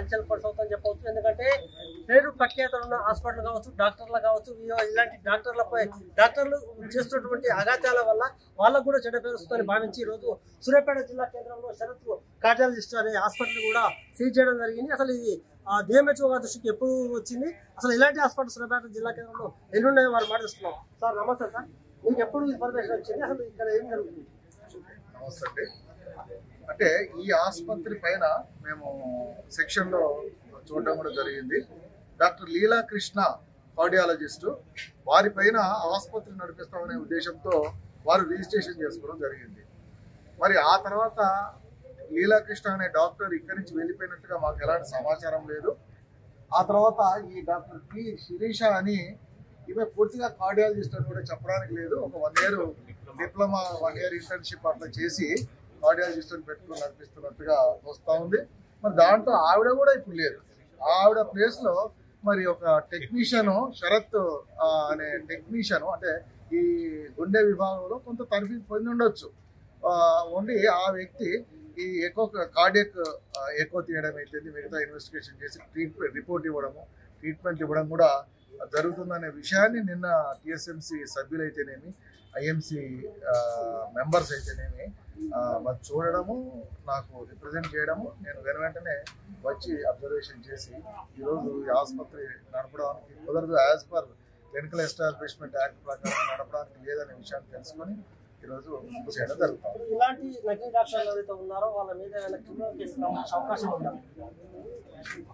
చర్చలు కొనసాగుతాయని చెప్పవచ్చు. ఎందుకంటే పేరు ప్రఖ్యాతలు ఉన్న హాస్పిటల్ కావచ్చు, డాక్టర్లు కావచ్చు, ఇలాంటి డాక్టర్లు చేస్తున్నటువంటి అగాత్యాల వల్ల వాళ్ళకు కూడా చెడ్డ పేరు వస్తుందని భావించి ఈరోజు సూర్యాపేట జిల్లా కేంద్రంలో షరత్ కార్డియాలజిస్ట్ అనే హాస్పిటల్ కూడా సీజ్ చేయడం జరిగింది. అసలు ఇది డిఎంహెచ్ఓ గారి దృష్టికి ఎప్పుడు వచ్చింది, అసలు ఇలాంటి హాస్పిటల్ సూర్యాపేట జిల్లా కేంద్రంలో ఎన్ని ఉన్నాయో వారు మాట్లాడుతున్నాం. సార్ నమస్తే సార్, మీకు ఎప్పుడు ఇన్ఫర్మేషన్ వచ్చింది, అసలు ఇక్కడ ఏం జరుగుతుంది? నమస్తే. అంటే ఈ ఆసుపత్రి పైన మేము సెక్షన్ లో చూడడం కూడా జరిగింది. డాక్టర్ లీలా కృష్ణ కార్డియాలజిస్టు, వారి పైన ఆసుపత్రి నడిపిస్తామనే ఉద్దేశంతో వారు రిజిస్ట్రేషన్ చేసుకోవడం జరిగింది. మరి ఆ తర్వాత లీలాకృష్ణ అనే డాక్టర్ ఇక్కడి నుంచి వెళ్ళిపోయినట్టుగా మాకు ఎలాంటి సమాచారం లేదు. ఆ తర్వాత ఈ డాక్టర్ పి శిరీష అని ఈమె పూర్తిగా కార్డియాలజిస్ట్ అని కూడా చెప్పడానికి లేదు. ఒక 1 year డిప్లొమా, 1 year ఇంటర్న్షిప్ అట్లా చేసి కార్డియాలజిస్ట్ అని పెట్టుకుని నడిపిస్తున్నట్టుగా వస్తూ ఉంది. మరి దాంట్లో ఆవిడ కూడా ఇప్పుడు లేదు. ఆవిడ ప్లేస్ లో మరి ఒక టెక్నీషియన్ శరత్ అనే టెక్నీషియన్, అంటే ఈ గుండె విభాగంలో కొంత తరఫీ పొంది ఉండొచ్చు. ఓన్లీ ఆ వ్యక్తి ఈ కార్డియక్ ఎకో తీయడం అయితే మిగతా ఇన్వెస్టిగేషన్ చేసి రిపోర్ట్ ఇవ్వడము, ట్రీట్మెంట్ ఇవ్వడం కూడా జరుగుతుందనే విషయాన్ని నిన్న టిఎస్ఎంసి సభ్యులైతేనేమి, ఐఎంసి మెంబర్స్ అయితేనేమి మరి చూడడము, నాకు రిప్రజెంట్ చేయడము, నేను వెంటనే వచ్చి అబ్జర్వేషన్ చేసి ఈరోజు ఈ ఆసుపత్రి నడపడానికి కుదరదు, as per clinical establishment act ప్రకారం నడపడానికి లేదనే విషయాన్ని తెలుసుకొని ఈరోజు చేయడం జరుగుతుంది. ఇలాంటి నకిలీ డాక్టర్లు ఎవరైతే ఉన్నారో వాళ్ళ మీద క్రిమినల్ కేసు అవకాశం ఉందా?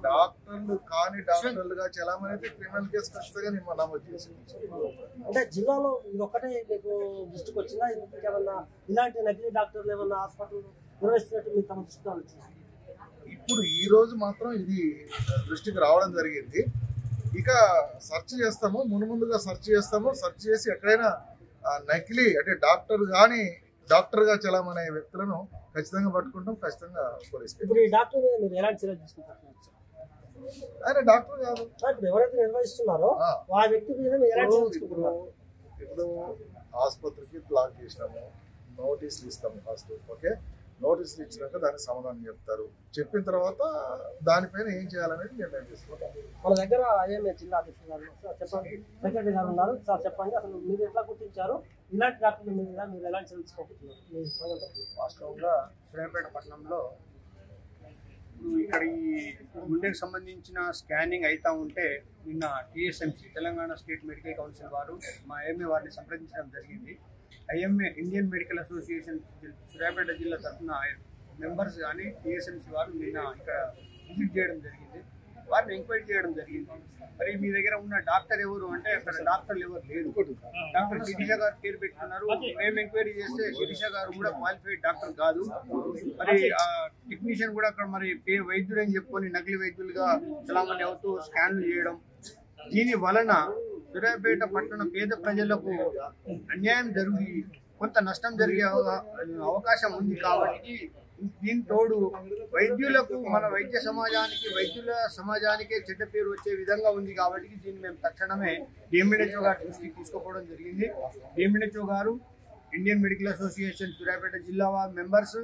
డాక్టర్లు కాని డాక్టర్లుగా చలామణి అయితే క్రిమినల్ కేసు ఖచ్చితంగా నమోదు చేసింది. అంటే జిల్లాలో ఇది ఒక్కటే మీకు దృష్టికి వచ్చిందా? ఏమన్నా ఇలాంటి నకిలీ డాక్టర్లు ఏమన్నా హాస్పిటల్ నిర్వహిస్తున్నట్టు మీకు తమ దృష్టికి వచ్చింది? ఇప్పుడు ఈ రోజు మాత్రం ఇది దృష్టికి రావడం జరిగింది. ఇక సెర్చ్ చేస్తాము, ముందుగా సెర్చ్ చేస్తాము. సెర్చ్ చేసి ఎక్కడైనా నకిలీ అంటే డాక్టర్ గా చలామనే వ్యక్తులను ఖచ్చితంగా పట్టుకుంటాం, ఖచ్చితంగా పోలీస్. ఇప్పుడు ఈ డాక్టర్ మీద మీరు ఎలాంటి చర్యలు తీసుకుంటారు? ఆయన డాక్టర్ కాదు, ఇప్పుడు ఎవరైతే నిర్వహిస్తున్నారో ఆ వ్యక్తి మీద మీరు ఎలాంటి చర్యలు తీసుకుంటున్నారు? ఇప్పుడు ఆసుపత్రికి బ్లాక్ చేసినాము, నోటీసులు ఇస్తాము ఫస్ట్. ఓకే, నోటీసులు ఇచ్చినాక దానికి సమాధానం చెప్తారు. చెప్పిన తర్వాత దానిపైన ఏం చేయాలనేది నిర్ణయం తీసుకుంటాం. మన దగ్గర ఐఎంఏ జిల్లా అధ్యక్షులు గారు చెప్పండి, సెక్రటరీ గారు ఉన్నారు. సార్ చెప్పండి, అసలు మీరు ఎట్లా గుర్తించారు, ఇలాంటి డాక్టర్ల మీద మీరు ఎలాంటి చర్యలు తీసుకోబోతున్నారు? వాస్తవంగా సూర్యాపేట పట్టణంలో ఇక్కడ ఈ గుండెకు సంబంధించిన స్కానింగ్ అవుతా ఉంటే నిన్న TSMC Telangana state medical council వారు మా ఐఎంఏ వారిని సంప్రదించడం జరిగింది. IMA Indian medical association Suryapet జిల్లా తరఫున మెంబర్స్ కానీ టిఎస్ఎంసి వారు నిన్న ఇక్కడ విజిట్ చేయడం జరిగింది. వారిని ఎంక్వైరీ చేయడం జరిగింది. మరి మీ దగ్గర ఉన్న డాక్టర్ ఎవరు అంటే అక్కడ డాక్టర్లు ఎవరు లేరు. డాక్టర్ శిరీష గారు పేరు పెట్టుకున్నారు. మేము ఎంక్వైరీ చేస్తే శిరీష గారు కూడా క్వాలిఫైడ్ డాక్టర్ కాదు. మరి ఆ టెక్నీషియన్ కూడా అక్కడ మరి వైద్యుడు అని చెప్పుకొని నకిలీ వైద్యులుగా చలామణి అవుతూ స్కాన్లు చేయడం, దీని వలన సూర్యాపేట పట్టణ పేద ప్రజలకు అన్యాయం జరిగి కొంత నష్టం జరిగే అవకాశం ఉంది. కాబట్టి దీని తోడు వైద్యులకు, మన వైద్యుల సమాజానికే చెడ్డ పేరు వచ్చే విధంగా ఉంది. కాబట్టి దీన్ని మేము తక్షణమే డిఎంహెచ్ఓ గారి దృష్టికి తీసుకుపోవడం జరిగింది. డిఎంహెచ్ఓ గారు, ఇండియన్ మెడికల్ అసోసియేషన్ సూర్యాపేట జిల్లా మెంబర్స్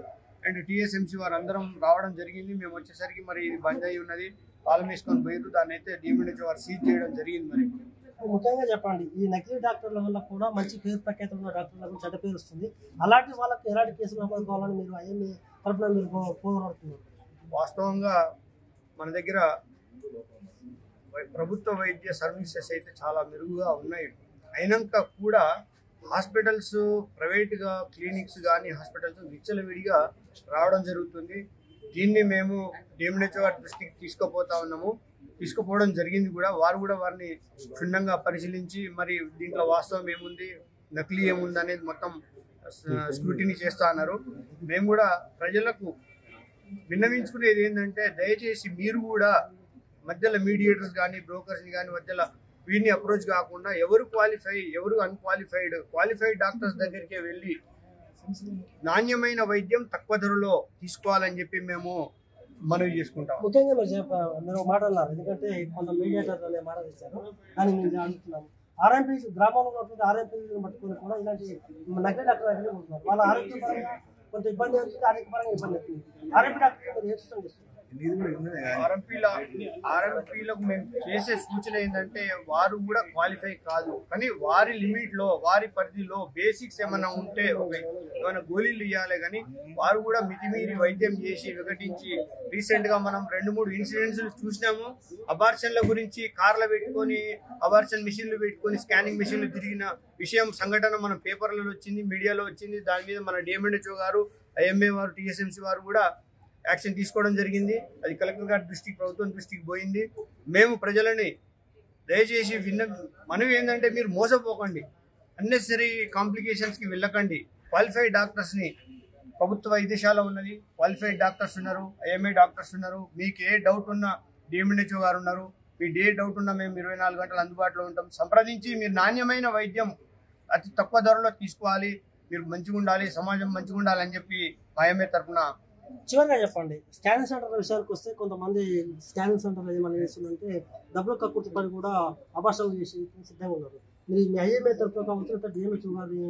అండ్ టిఎస్ఎంసి వారు అందరం రావడం జరిగింది. మేము వచ్చేసరికి మరి ఇది బంద్ అయి ఉన్నది, తాళం వేసుకొని పోయారు. దాన్ని అయితే డిఎంహెచ్ఓ గారు సీజ్ చేయడం జరిగింది. మరి ముఖ్యంగా చెప్పండి, ఈ నకిలీ డాక్టర్ల వల్ల కూడా మంచి పేరు ప్రఖ్యాత ఉన్న డాక్టర్లకు చెడ్డ పేరు వస్తుంది. అలాంటి వాళ్ళకి ఎలాంటి కేసులు నమోదుకోవాలని మీరు ఐఎంఏ తరఫున మీరు పోరాడుతున్నారు? వాస్తవంగా మన దగ్గర ప్రభుత్వ వైద్య సర్వీసెస్ అయితే చాలా మెరుగుగా ఉన్నాయి. అయినాక కూడా హాస్పిటల్స్, ప్రైవేట్గా క్లినిక్స్ కానీ హాస్పిటల్స్ విచ్చలవిడిగా రావడం జరుగుతుంది. దీన్ని మేము డిఎంహెచ్ఓ గారి దృష్టికి తీసుకుపోవడం జరిగింది కూడా. వారు కూడా వారిని క్షుణ్ణంగా పరిశీలించి మరి దీంట్లో వాస్తవం ఏముంది, నకిలీ ఏముంది అనేది మొత్తం స్క్రూటినీ చేస్తా అన్నారు. మేము కూడా ప్రజలకు విన్నవించుకునేది ఏంటంటే, దయచేసి మీరు కూడా మధ్యలో మీడియేటర్స్ కానీ బ్రోకర్స్ని కానీ మధ్యలో వీరిని అప్రోచ్ కాకుండా ఎవరు క్వాలిఫై, ఎవరు క్వాలిఫైడ్ డాక్టర్స్ దగ్గరికే వెళ్ళి నాణ్యమైన వైద్యం తక్కువ ధరలో తీసుకోవాలని చెప్పి మేము మనవి చేసుకుంటాం. ముఖ్యంగా మీరు మాట్లాడారు, ఎందుకంటే కొంత మీడియేటర్ అనే మాట ఇచ్చారు, కానీ మేము అడుగుతున్నాము. ఆర్ఎంపీ గ్రామంలో ఉన్నటువంటి ఆర్ఎంపీలను పట్టుకొని కూడా ఇలాంటి నకిలీ డాక్టర్ ఉంటున్నారు. వాళ్ళ ఆరోగ్యపరంగా కొంత ఇబ్బంది అవుతుంది, ఆరోగ్యపరంగా ఇబ్బంది అవుతుంది. ఆర్ఎంపీ డాక్టర్ మీరు ఏ సూచన చేస్తున్నారు? ఆర్ఎంపీలకు మేము చేసే సూచన ఏంటంటే వారు కూడా క్వాలిఫై కాదు, కానీ వారి లిమిట్ లో వారి పరిధిలో బేసిక్స్ ఏమైనా ఉంటే ఏమైనా గోళీలు ఇవ్వాలి, కానీ వారు కూడా మితిమీరి వైద్యం చేసి వికటించి రీసెంట్ గా మనం 2-3 ఇన్సిడెంట్స్ చూసినాము. అబార్షన్ల గురించి కార్లు పెట్టుకొని అబార్షన్ మిషన్లు పెట్టుకొని స్కానింగ్ మిషన్లు తిరిగిన సంఘటన మన పేపర్లలో వచ్చింది, మీడియాలో వచ్చింది. దాని మీద మన డిఎంఎన్హెచ్ఓ గారు, ఐఎంఏ వారు, టీఎస్ఎంసీ వారు కూడా యాక్షన్ తీసుకోవడం జరిగింది. అది కలెక్టర్ గారి దృష్టికి, ప్రభుత్వం దృష్టికి పోయింది. మేము ప్రజలని దయచేసి మనవి ఏంటంటే మీరు మోసపోకండి, అన్నెసరీ కాంప్లికేషన్స్కి వెళ్ళకండి. క్వాలిఫైడ్ డాక్టర్స్ని ప్రభుత్వ వైద్యశాల ఉన్నది, క్వాలిఫైడ్ డాక్టర్స్ ఉన్నారు, ఐఎంఏ డాక్టర్స్ ఉన్నారు. మీకు ఏ డౌట్ ఉన్నా డిఎంఎన్హెచ్ఓ గారు ఉన్నారు. మీకు ఏ డౌట్ ఉన్నా మేము 24 గంటలు అందుబాటులో ఉంటాం. సంప్రదించి మీరు నాణ్యమైన వైద్యం అతి తక్కువ ధరలో తీసుకోవాలి, మీరు మంచిగా ఉండాలి, సమాజం మంచిగా ఉండాలి అని చెప్పి ఐఎంఏ తరఫున. చివరిగా చెప్పండి, స్కానింగ్ సెంటర్ల విషయానికి వస్తే కొంతమంది స్కానింగ్ సెంటర్లు ఏమన్నా చేస్తుందంటే డబ్బులు కక్కుర్తి పని కూడా అభాషణలు చేసి సిద్ధంగా ఉన్నారు. మీరు మీ ఐఎంఏ తరఫున కావచ్చు, డిఎంహెచ్ఓ గారు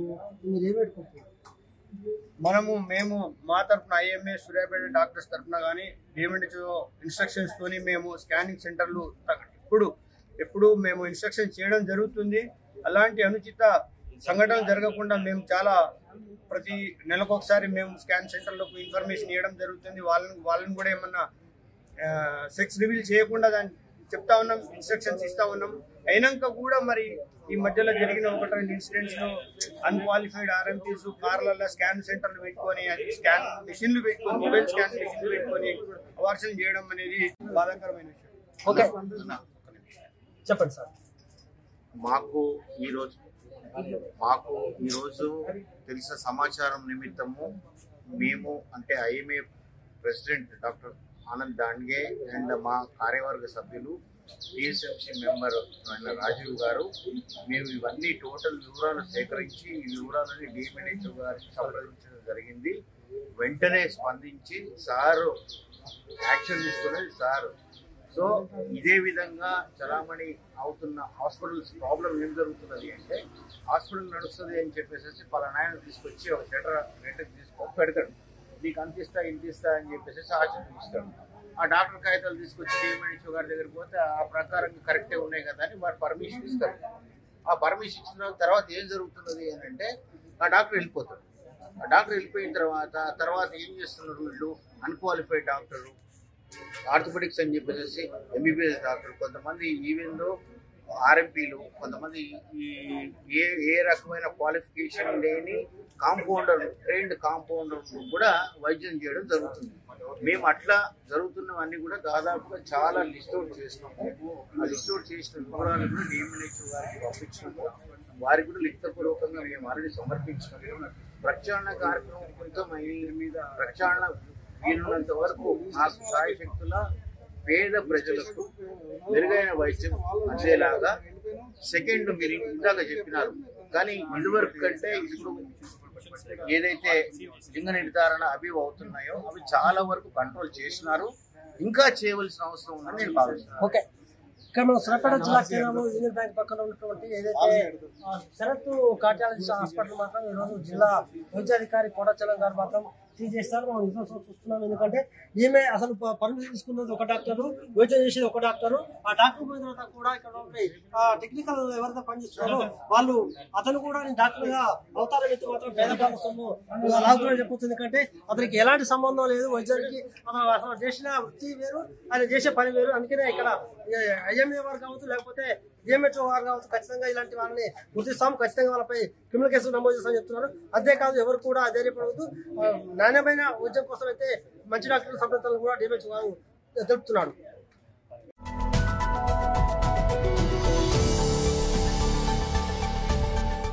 మీరు ఏమేడుకుంటున్నారు? మేము మా తరఫున ఐఎంఏ సూర్యాపేట డాక్టర్స్ తరఫున కానీ డిఎంహెచ్ఓ ఇన్స్ట్రక్షన్స్ తోని మేము స్కానింగ్ సెంటర్లు ఎప్పుడు మేము ఇన్స్ట్రక్షన్ చేయడం జరుగుతుంది. అలాంటి అనుచిత సంఘటనలు జరగకుండా మేము చాలా ప్రతి నెలకు ఒకసారి మేము స్కాన్ సెంటర్లకు ఇన్ఫర్మేషన్ ఇవ్వడం జరుగుతుంది. వాళ్ళని కూడా ఏమన్నా సెక్స్ రివీల్ చేయకుండా దాన్ని చెప్తా ఉన్నాం, ఇన్స్ట్రక్షన్స్ ఇస్తా ఉన్నాం. అయినాక కూడా మరి ఈ మధ్యలో జరిగిన 1-2 ఇన్సిడెంట్స్లో అన్క్వాలిఫైడ్ ఆర్ఎంపీస్ కార్లలో స్కాన్ సెంటర్లు పెట్టుకొని స్కాన్ మిషన్లు పెట్టుకొని మొబైల్ స్కాన్ మిషన్లు పెట్టుకొని అవార్షన్ చేయడం అనేది బాధాకరమైన విషయం. ఓకే, చెప్పండి సార్. మాకు ఈరోజు తెలిసిన సమాచారం నిమిత్తము మేము అంటే IMA president doctor Anand Dandge and మా కార్యవర్గ సభ్యులు టీఎస్ఎంసీ మెంబర్ అయిన రాజీవ్ గారు మేము ఇవన్నీ టోటల్ వివరాలు సేకరించి ఈ వివరాలని డిఎంఎన్హెచ్ఓ గారికి సంప్రదించడం జరిగింది. వెంటనే స్పందించి సారు యాక్షన్ తీసుకునేది సారు. సో ఇదే విధంగా చలామణి అవుతున్న హాస్పిటల్స్ ప్రాబ్లం ఏం జరుగుతున్నది అంటే, హాస్పిటల్ నడుస్తుంది అని చెప్పేసి పలానాయన తీసుకొచ్చి ఒక లెటర్ తీసుకొని పెడతాడు, నీకు అంతిస్తా ఇంతిస్తా అని చెప్పేసి ఆశలు ఇస్తాడు. ఆ డాక్టర్ కాగితాలు తీసుకొచ్చి డిఎంఎన్హెచ్ఓ గారి దగ్గరికి పోతే ఆ ప్రకారంగా కరెక్టే ఉన్నాయి కదా అని వారు పర్మిషన్ ఇస్తారు. ఆ పర్మిషన్ ఇచ్చిన తర్వాత ఏం జరుగుతున్నది అని అంటే ఆ డాక్టర్ వెళ్ళిపోతాడు. ఆ డాక్టర్ వెళ్ళిపోయిన తర్వాత ఏం చేస్తున్నారు వీళ్ళు, అన్క్వాలిఫైడ్ డాక్టరు, ఆర్థోపెడిక్స్ అని చెప్పేసి ఎంబీబీఎస్ డాక్టర్, కొంతమంది ఈవెన్లో ఆర్ఎంపీలు, కొంతమంది ఏ రకమైన క్వాలిఫికేషన్ లేని కాంపౌండర్, ట్రైన్డ్ కాంపౌండర్ కూడా వైద్యం చేయడం జరుగుతుంది. మేము అట్లా జరుగుతున్నవన్నీ కూడా దాదాపుగా చాలా లిస్ట్ అవుట్ చేసినాము. ఆ లిస్ట్ అవుట్ చేసిన వివరాలు కూడా డిఎంఎన్హెచ్ఓ గారికి పంపించినాము. వారికి కూడా లిఖితపూర్వకంగా మేము ఆల్రెడీ సమర్పించినాము. ప్రక్షాళన కార్యక్రమం కొంచెం మీద ప్రక్షాళన వీలున్నంత వరకు నాకు సాయశక్తుల పేద ప్రజలకు మెరుగైన వైద్యం అందేలాగా. సెకండ్, మీరు ఇందాక చెప్పినారు, కానీ ఇదివరకు కంటే ఇప్పుడు ఏదైతే లింగ నిర్ధారణ అవి అవుతున్నాయో అవి చాలా వరకు కంట్రోల్ చేసినారు. ఇంకా చేయవలసిన అవసరం ఉందని నేను భావిస్తున్నాను. ఓకే, ఇక్కడ మనం సూర్యాపేట జిల్లా కేంద్రంలో యూనియన్ బ్యాంక్ పక్కన ఉన్నటువంటి ఏదైతే శరత్ కార్డియాలజిస్ట్ హాస్పిటల్ మాత్రం ఈరోజు జిల్లా వైద్యాధికారి కోటాచలం గారు మాత్రం సీజ్ చేస్తారు. మనం ఇన్ఫర్మేషన్ చూస్తున్నాం. ఎందుకంటే ఈమె అసలు పర్మిషన్ తీసుకున్నది ఒక డాక్టరు, వైద్యం చేసేది ఒక డాక్టరు. ఆ డాక్టర్ పోయిన తర్వాత కూడా ఇక్కడ టెక్నికల్ ఎవరైతే పనిచేస్తున్నారో వాళ్ళు అతను కూడా నేను డాక్టర్గా అవతారం ఎత్తి మాత్రం పేద సొమ్ము లాగుతున్నా చెప్పొచ్చు. ఎందుకంటే అతనికి ఎలాంటి సంబంధం లేదు వైద్యానికి. అసలు చేసిన వృత్తి వేరు, ఆయన చేసే పని వేరు. అందుకనే ఇక్కడ ఐఎంఏ వారు కావచ్చు, లేకపోతే డిఎంహెచ్ఓ వారు కావచ్చు, ఖచ్చితంగా ఇలాంటి వాళ్ళని గుర్తిస్తాం, ఖచ్చితంగా వాళ్ళపై క్రిమినల్ కేసులు నమోదు చేస్తామని చెప్తున్నారు. అంతేకాదు ఎవరు కూడా ధైర్యపడవద్దు, నాణ్యమైన వైద్యం కోసం అయితే మంచి డాక్టర్లు సంప్రదించాలని కూడా డిఎంహెచ్ఓ గారు తెలుపుతున్నాడు.